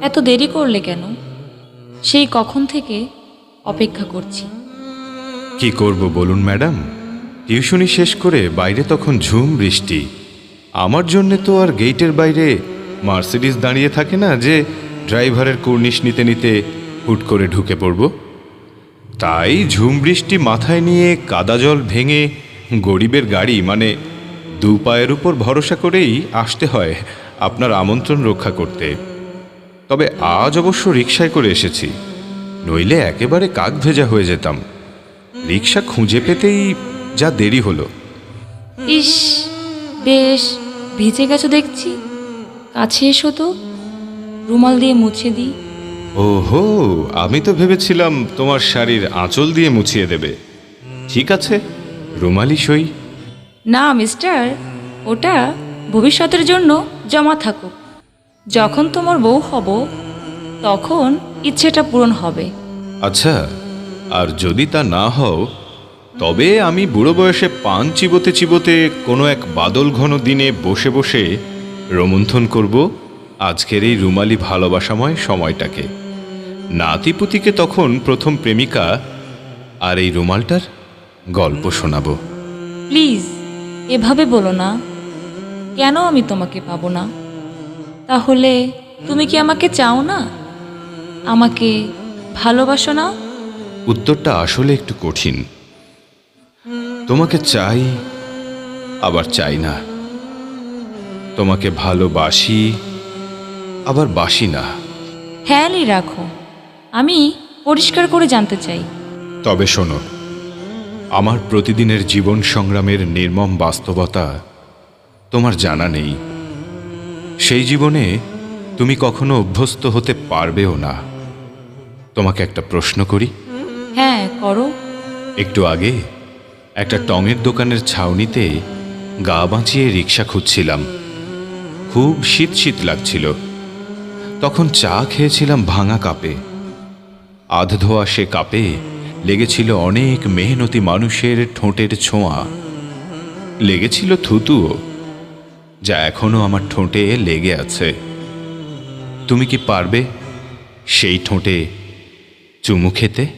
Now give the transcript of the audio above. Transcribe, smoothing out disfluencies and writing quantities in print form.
এত দেরি করলে কেন? সেই কখন থেকে অপেক্ষা করছি। কি করব বলুন ম্যাডাম, টিউশনি শেষ করে বাইরে তখন ঝুম বৃষ্টি। আমার জন্যে তো আর গেটের বাইরে মার্সিডিজ দাঁড়িয়ে থাকে না যে ড্রাইভারের কুর্নিশ নিতে নিতে হুট করে ঢুকে পড়ব। তাই ঝুম বৃষ্টি মাথায় নিয়ে কাদা জল ভেঙে গরিবের গাড়ি মানে দু পায়ের উপর ভরসা করেই আসতে হয় আপনার আমন্ত্রণ রক্ষা করতে। তবে আজ অবশ্য রিকশায় করে এসেছি, নইলে একেবারে কাক ভেজা হয়ে যেতাম। রিকশা খুঁজে পেতেই যা দেরি হলো। ইস, বেশ ভিজে গেছো দেখছি। কাছে এসো তো, রুমাল দিয়ে মুছে দিই। ওহো, আমি তো ভেবেছিলাম তোমার শাড়ির আঁচল দিয়ে মুছিয়ে দেবে। ঠিক আছে, রুমালি সই। না মিস্টার, ওটা ভবিষ্যতের জন্য জমা থাকুক। যখন তোমার বউ হব তখন ইচ্ছেটা পূরণ হবে। আচ্ছা, আর যদি তা না হও, তবে আমি বুড়ো বয়সে পান চিবোতে চিবোতে কোনো এক বাদল ঘন দিনে বসে বসে রোমন্থন করব আজকের এই রুমালি ভালোবাসাময় সময়টাকে। নাতিপুতিকে তখন প্রথম প্রেমিকা আর এই রুমালটার গল্প শোনাবো। প্লিজ এভাবে বলো না। কেন আমি তোমাকে পাবো না? তাহলে তুমি কি আমাকে চাও না? আমাকে ভালোবাসো না? উত্তরটা আসলে একটু কঠিন। তোমাকে চাই, আবার চাই না। তোমাকে ভালোবাসি, আবার বাসি না। খেয়ালই রাখো, আমি পরিষ্কার করে জানতে চাই। তবে শোনো, আমার প্রতিদিনের জীবন সংগ্রামের নির্মম বাস্তবতা তোমার জানা নেই। সেই জীবনে তুমি কখনো অভ্যস্ত হতে পারবেও না। তোমাকে একটা প্রশ্ন করি। হ্যাঁ করো। একটু আগে একটা টঙের দোকানের ছাউনিতে গা বাঁচিয়ে রিক্সা খুঁজছিলাম। খুব শীত শীত লাগছিল। তখন চা খেয়েছিলাম ভাঙা কাপে। আধ ধোয়া সে কাপে লেগেছিল অনেক মেহনতি মানুষের ঠোঁটের ছোঁয়া। লেগেছিল থুতুও, যা এখনো আমার ঠোঁটে লেগে আছে। তুমি কি পারবে সেই ঠোঁটে চুমু খেতে?